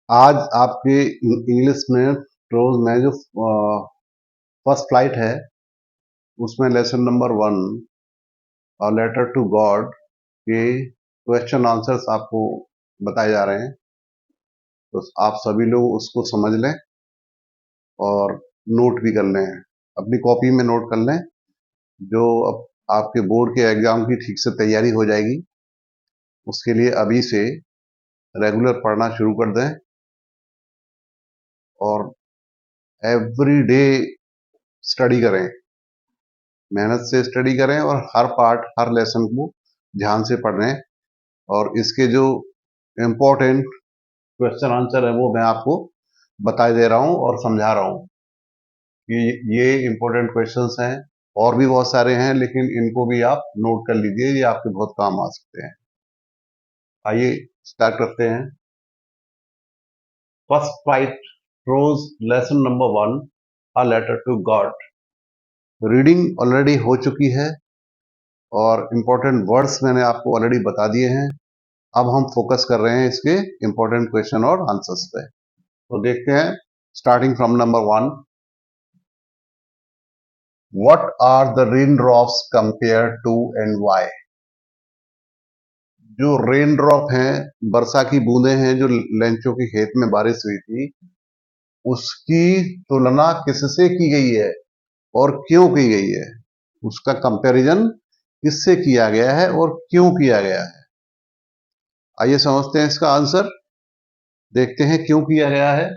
आज आपके इंग्लिश में रोज में जो फर्स्ट फ्लाइट है उसमें लेसन नंबर 1 और लेटर टू गॉड के क्वेश्चन आंसर्स आपको बताए जा रहे हैं। तो आप सभी लोग उसको समझ लें और नोट भी कर लें, अपनी कॉपी में नोट कर लें। जो अब आपके बोर्ड के एग्जाम की ठीक से तैयारी हो जाएगी, उसके लिए अभी से रेगुलर पढ़ना शुरू कर दें और एवरी डे स्टडी करें, मेहनत से स्टडी करें और हर पार्ट हर लेसन को ध्यान से पढ़ें। और इसके जो इम्पोर्टेंट क्वेश्चन आंसर है वो मैं आपको बता दे रहा हूँ और समझा रहा हूँ कि ये इम्पोर्टेंट क्वेश्चंस हैं। और भी बहुत सारे हैं लेकिन इनको भी आप नोट कर लीजिए, ये आपके बहुत काम आ सकते हैं। आइए स्टार्ट करते हैं। First flight prose lesson number 1 a letter to God. Reading already हो चुकी है और इम्पोर्टेंट वर्ड्स मैंने आपको ऑलरेडी बता दिए हैं। अब हम फोकस कर रहे हैं इसके इम्पोर्टेंट क्वेश्चन और आंसर्स पे। तो देखते हैं, starting from number 1। What are the raindrops compare to and why? जो रेन ड्रॉप हैं, वर्षा की बूंदें हैं जो लेंचों के खेत में बारिश हुई थी, उसकी तुलना किससे की गई है और क्यों की गई है? उसका कंपैरिजन किससे किया गया है और क्यों किया गया है? आइए समझते हैं इसका आंसर। देखते हैं क्यों किया गया है।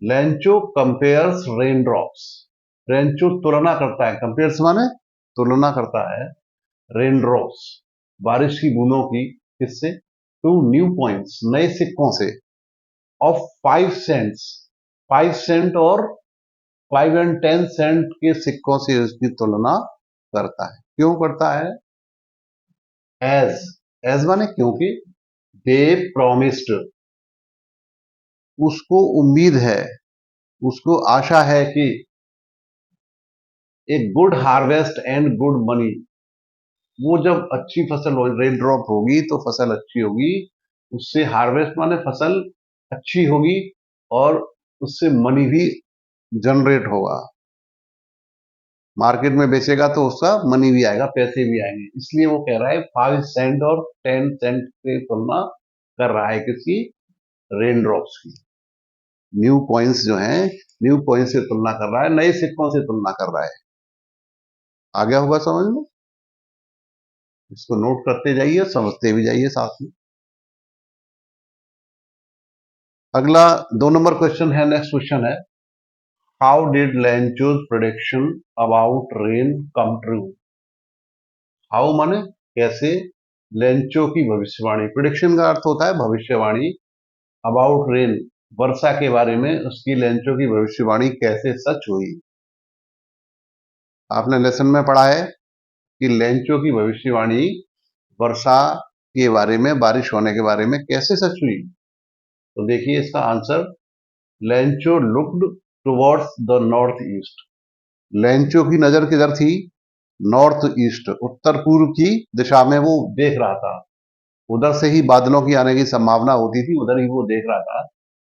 Lencho compares rain drops. Lencho तुलना करता है, कंपेयर्स माने तुलना करता है, रेन ड्रॉप्स बारिश की बूंदों की, किससे? टू न्यू पॉइंट्स, नए सिक्कों से, ऑफ 5 सेंट्स, 5 सेंट और 5 एंड 10 सेंट के सिक्कों से उसकी तुलना करता है। क्यों करता है? एज, एज माने क्योंकि, दे प्रोमिस्ड, उसको उम्मीद है, उसको आशा है कि एक good harvest and good money, वो जब अच्छी फसल हो, रेन ड्रॉप होगी तो फसल अच्छी होगी, उससे हार्वेस्ट माने फसल अच्छी होगी और उससे मनी भी जनरेट होगा। मार्केट में बेचेगा तो उसका मनी भी आएगा, पैसे भी आएंगे। इसलिए वो कह रहा है 5 सेंट और 10 सेंट की तुलना कर रहा है किसकी? रेन ड्रॉप्स की। न्यू कॉइन्स जो हैं, न्यू कॉइन्स से तुलना कर रहा है, नए सिक्कों से तुलना कर रहा है। आ गया होगा समझ में? इसको नोट करते जाइए, समझते भी जाइए साथ में। अगला 2 नंबर क्वेश्चन है, नेक्स्ट क्वेश्चन है, how did Lencho's prediction about rain come true? How माने कैसे, लेंचो की भविष्यवाणी, प्रेडिक्शन का अर्थ होता है भविष्यवाणी, अबाउट रेन वर्षा के बारे में उसकी लेंचो की भविष्यवाणी कैसे सच हुई? आपने लेसन में पढ़ा है कि लेंचो की भविष्यवाणी वर्षा के बारे में, बारिश होने के बारे में कैसे सच हुई। तो देखिए इसका answer, Lencho looked towards the north east. Lencho की नजर किधर थी? नॉर्थ ईस्ट, उत्तर पूर्व की दिशा में वो देख रहा था। उधर से ही बादलों की आने की संभावना होती थी, उधर ही वो देख रहा था।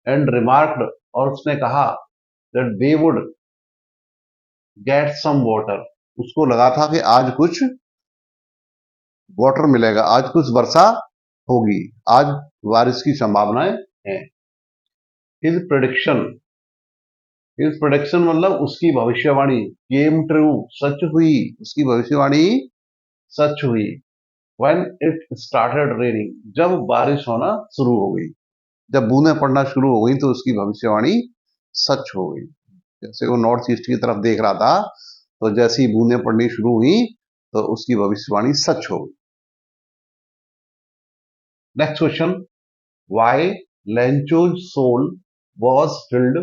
एंड रिमार्क्ड, और उसने कहा, that they would get some water, उसको लगा था कि आज कुछ वाटर मिलेगा, आज कुछ वर्षा होगी, आज बारिश की संभावनाएं हैं। हिज प्रेडिक्शन, हिज प्रेडिक्शन मतलब उसकी भविष्यवाणी, केम ट्रू, सच हुई, उसकी भविष्यवाणी सच हुई। व्हेन इट स्टार्टेड रेनिंग, जब बारिश होना शुरू हो गई, जब बूंदें पड़ना शुरू हो गई तो उसकी भविष्यवाणी सच हो गई। जैसे वो नॉर्थ ईस्ट की तरफ देख रहा था, तो जैसी बूंदें पड़नी शुरू हुई तो उसकी भविष्यवाणी सच हो गई। Next question, why Lencho's soul was filled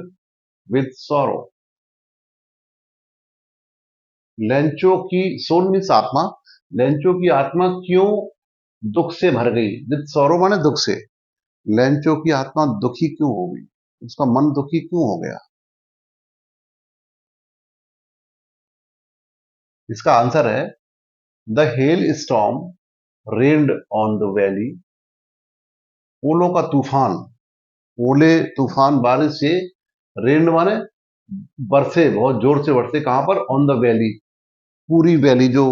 with sorrow? Lencho की सोल मीन्स आत्मा, लेंचो की आत्मा क्यों दुख से भर गई? विद सॉरो माने दुख से। लेंचो की आत्मा दुखी क्यों हो गई, उसका मन दुखी क्यों हो गया? इसका आंसर है, the hell storm rained on the valley, ओलों का तूफान ओले तूफान बारिश से, रेन माने बरसे, बहुत जोर से बरसे, कहां पर? ऑन द वैली, पूरी वैली जो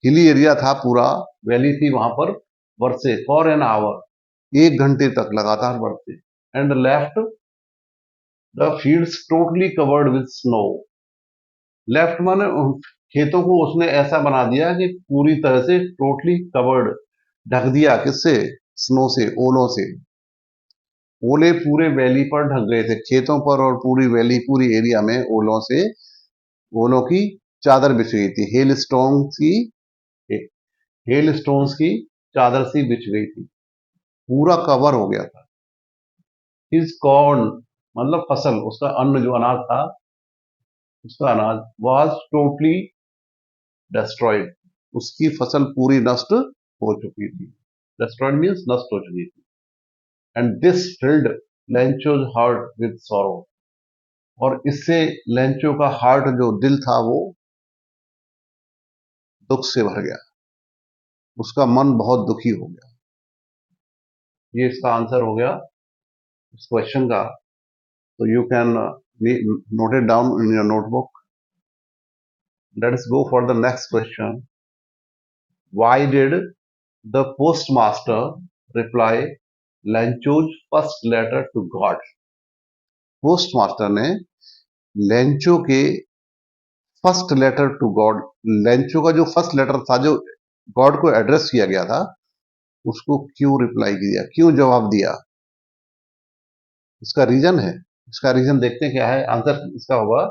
हिली एरिया था, पूरा वैली थी, वहां पर बरसे फॉर एन आवर, 1 घंटे तक लगातार बरसे। And left the fields totally covered with snow. Left माने खेतों को उसने ऐसा बना दिया कि पूरी तरह से टोटली कवर्ड, ढक दिया, किससे? स्नो से, ओलों से। ओले पूरे वैली पर ढक गए थे, खेतों पर और पूरी वैली, पूरी एरिया में ओलों से, ओलों की चादर बिछ गई थी, हेल स्टोन्स की चादर सी बिछ गई थी, पूरा कवर हो गया था। हिज कॉर्न मतलब फसल, उसका अन्न जो अनाज था, उसका अनाज वाज टोटली डिस्ट्रॉयड, उसकी फसल पूरी नष्ट हो चुकी थी। डिस्ट्रॉयड मीन्स नष्ट हो चुकी थी। And this field Lencho's heart with sorrow, और इससे लेंचो का हार्ट, जो दिल था, वो दुख से भर गया, उसका मन बहुत दुखी हो गया। ये इसका आंसर हो गया इस क्वेश्चन का। तो you can note it down in your notebook. Let us go for the next question. Why did the postmaster reply Lencho's first letter to God? Postmaster ने लेंचो के first letter to God, Lencho का जो first letter था, जो God को address किया गया था, उसको क्यों रिप्लाई किया, क्यों जवाब दिया? इसका रीजन है, इसका रीजन देखते हैं क्या है। आंसर इसका होगा,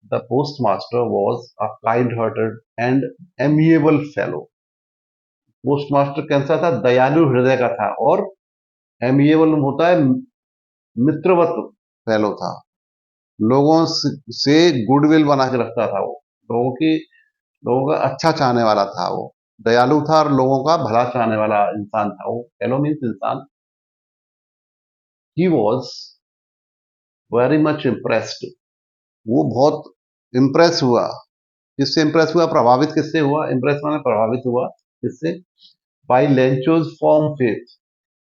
the postmaster was a kind hearted and amiable fellow. Postmaster कैसा था? दयालु हृदय का था, और एमिएबल होता है मित्रवत फेलो था, लोगों से गुडविल बना के रखता था वो, लोगों का अच्छा चाहने वाला था वो, दयालु था और लोगों का भला चाहने वाला इंसान था वो। फेलो मीन्स इंसान। He was very much impressed, वो बहुत इम्प्रेस हुआ। किससे इम्प्रेस हुआ? प्रभावित किससे हुआ? इम्प्रेस माने प्रभावित हुआ, किससे? By Lencho's form faith,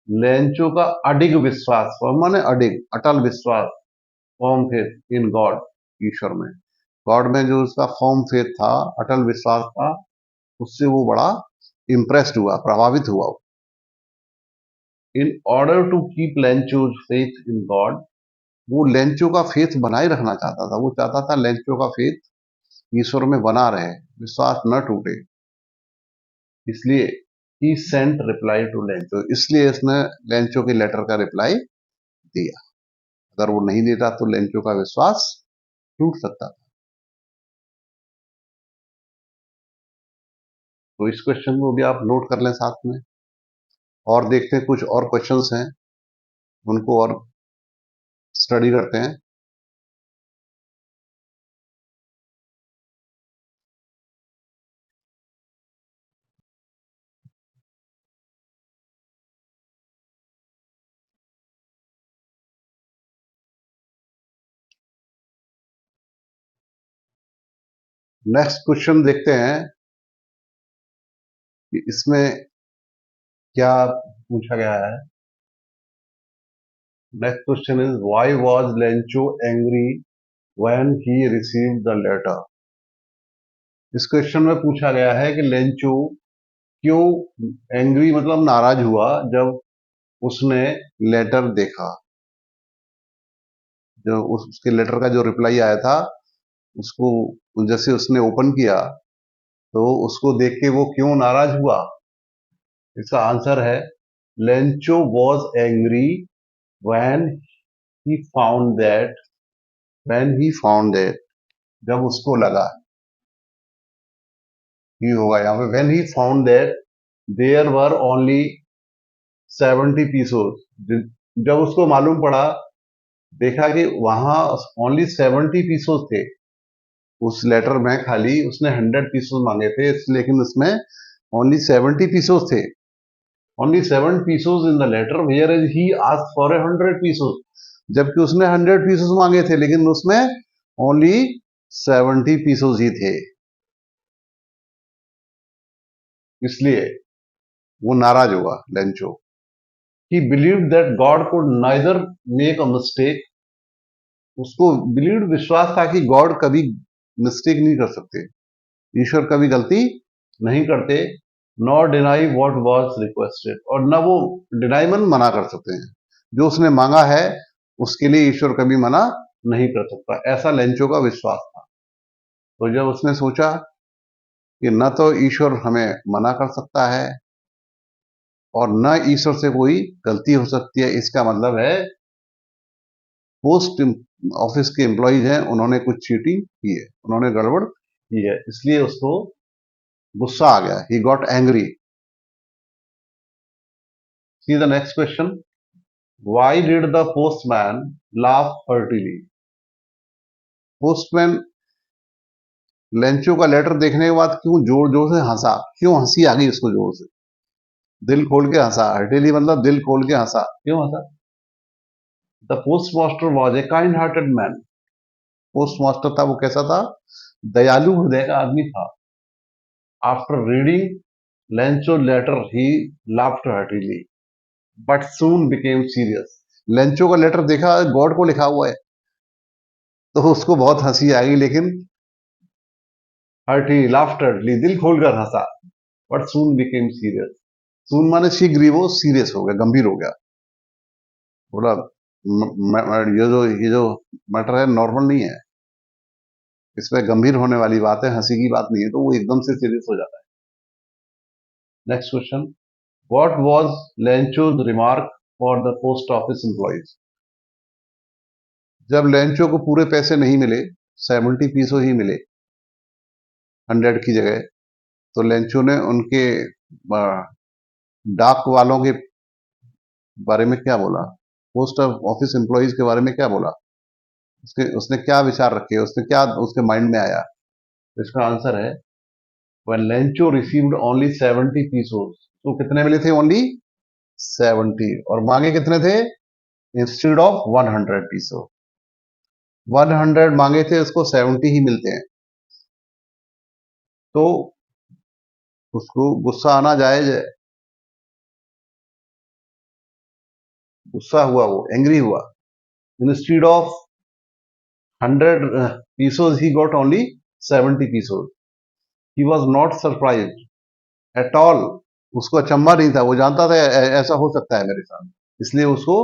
Lencho का अडिग विश्वास, माने अडिग, अटल विश्वास, फॉर्म फेथ इन गॉड, ईश्वर में, गॉड में जो उसका फॉर्म फेथ था, अटल विश्वास था, उससे वो बड़ा इम्प्रेस्ड हुआ, प्रभावित हुआ। In order to keep Lencho's faith in God, वो लेंचो का फेथ बनाए रखना चाहता था, वो चाहता था लेंचो का फेथ ईश्वर में बना रहे, विश्वास न टूटे, इसलिए ही सेंट रिप्लाई टू लेंचो, इसलिए इसने लेंचो के लेटर का रिप्लाई दिया। अगर वो नहीं देता तो लेंचो का विश्वास टूट सकता था। तो इस क्वेश्चन को भी आप नोट कर लें साथ में, और देखते हैं कुछ और क्वेश्चंस हैं, उनको और स्टडी करते हैं। नेक्स्ट क्वेश्चन देखते हैं कि इसमें क्या पूछा गया है। Next question is, why was Lencho angry when he received the letter. इस क्वेश्चन में पूछा गया है कि लेंचो क्यों एंग्री मतलब नाराज हुआ जब उसने लेटर देखा, जो उसके लेटर का जो रिप्लाई आया था, उसको जैसे उसने ओपन किया तो उसको देख के वो क्यों नाराज हुआ। इसका आंसर है, Lencho was angry when he found that, जब उसको लगा, ही होगा यहाँ पे, when he found that there were only 70 pesos, जब उसको मालूम पड़ा, देखा कि वहां ओनली 70 पीसोस थे, उस लेटर में खाली उसने 100 पीसोस मांगे थे, लेकिन उसमें ओनली 70 पीसोस थे, only 7 pesos in the letter, where is he asked for 100 pesos, जबकि उसने 100 पीसोस मांगे थे, लेकिन उसमें ओनली 70 पीसोस ही थे, इसलिए वो नाराज हुआ Lencho. he believed that God could neither make a mistake, उसको बिलीव विश्वास था कि गॉड कभी मिस्टेक नहीं कर सकते, ईश्वर कभी गलती नहीं करते, nor deny what was requested, और न वो डिनाइमन मना कर सकते हैं, जो उसने मांगा है उसके लिए ईश्वर कभी मना नहीं कर सकता, ऐसा लेंचो का विश्वास था। तो जब उसने सोचा कि न तो ईश्वर हमें मना कर सकता है और न ईश्वर से कोई गलती हो सकती है, इसका मतलब है पोस्ट ऑफिस के एम्प्लॉइज हैं, उन्होंने कुछ चीटिंग की है, उन्होंने गड़बड़ की है, इसलिए उसको गुस्सा आ गया, he got angry. See the next question, why did the postman laugh heartily? Postman Lencho का लेटर देखने के बाद क्यों जोर जोर से हंसा, क्यों हंसी आ गई उसको जोर से, दिल खोल के हंसा, हर्टिली मतलब दिल खोल के हंसा, क्यों हंसा? The postmaster was a kind hearted man, postmaster था वो कैसा था, दयालु हृदय का आदमी था। After reading Lencho letter he laughed heartily but soon became serious. Lencho का लेटर देखा, गॉड को लिखा हुआ है, तो उसको बहुत हंसी आ गई, लेकिन हार्टी लाफ्टरली दिल खोलकर हंसा, बट सून बिकेम सीरियस, सून माने शीघ्र ही वो सीरियस हो गया, गंभीर हो गया, बोला ये जो मैटर है नॉर्मल नहीं है, इसमें गंभीर होने वाली बात है, हंसी की बात नहीं है, तो वो एकदम से सीरियस हो जाता है। Next question, what was Lencho's remark for the post office employees? जब लेंचो को पूरे पैसे नहीं मिले, 70 पीसों ही मिले 100 की जगह, तो लेंचो ने उनके डाक वालों के बारे में क्या बोला, पोस्ट ऑफिस एम्प्लॉइज के बारे में क्या बोला, उसने क्या विचार रखे, उसने क्या उसके माइंड में आया? इसका आंसर है, when Lencho received only 70 pesos, तो कितने मिले थे? ओनली 70, और मांगे कितने थे? इंस्टेड ऑफ 100 पीसो, 100 मांगे थे, उसको 70 ही मिलते हैं, तो उसको गुस्सा आना जायज है, गुस्सा हुआ, वो एंग्री हुआ। Instead of 100 pesos he got only 70 pesos, he was not surprised at all, उसको अचंभा नहीं था, वो जानता था ऐसा हो सकता है मेरे साथ, इसलिए उसको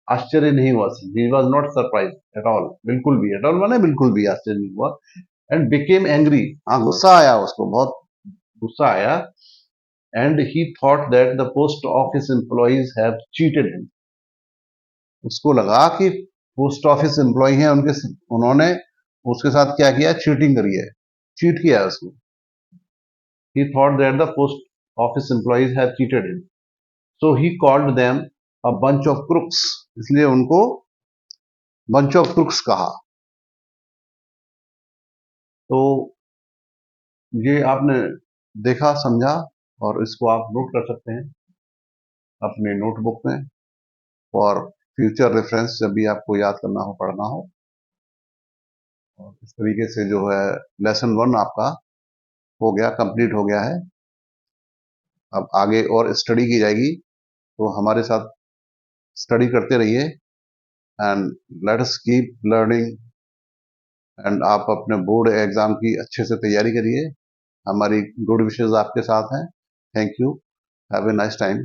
आश्चर्य नहीं हुआ, he was not surprise at all, बिल्कुल भी, एट ऑल माने बिल्कुल भी आश्चर्य नहीं हुआ, एंड बिकेम एंग्री, हाँ गुस्सा आया उसको, बहुत गुस्सा आया, and he thought that the post office employees have cheated him, उसको लगा कि पोस्ट ऑफिस एम्प्लॉय हैं, उन्होंने उसके साथ क्या किया? चीटिंग करी है, चीट किया है उसको। He thought that the post office employees have cheated him, so he called them a bunch of crooks, इसलिए उनको बंच ऑफ क्रुक्स कहा। तो ये आपने देखा, समझा, और इसको आप नोट कर सकते हैं अपने नोटबुक में और फ्यूचर रेफरेंस, जब भी आपको याद करना हो, पढ़ना हो। और इस तरीके से जो है लेसन 1 आपका हो गया, कंप्लीट हो गया है। अब आगे और स्टडी की जाएगी, तो हमारे साथ स्टडी करते रहिए, and let us keep learning, and आप अपने बोर्ड एग्जाम की अच्छे से तैयारी करिए, हमारी गुड विशेष आपके साथ हैं। Thank you, have a nice time.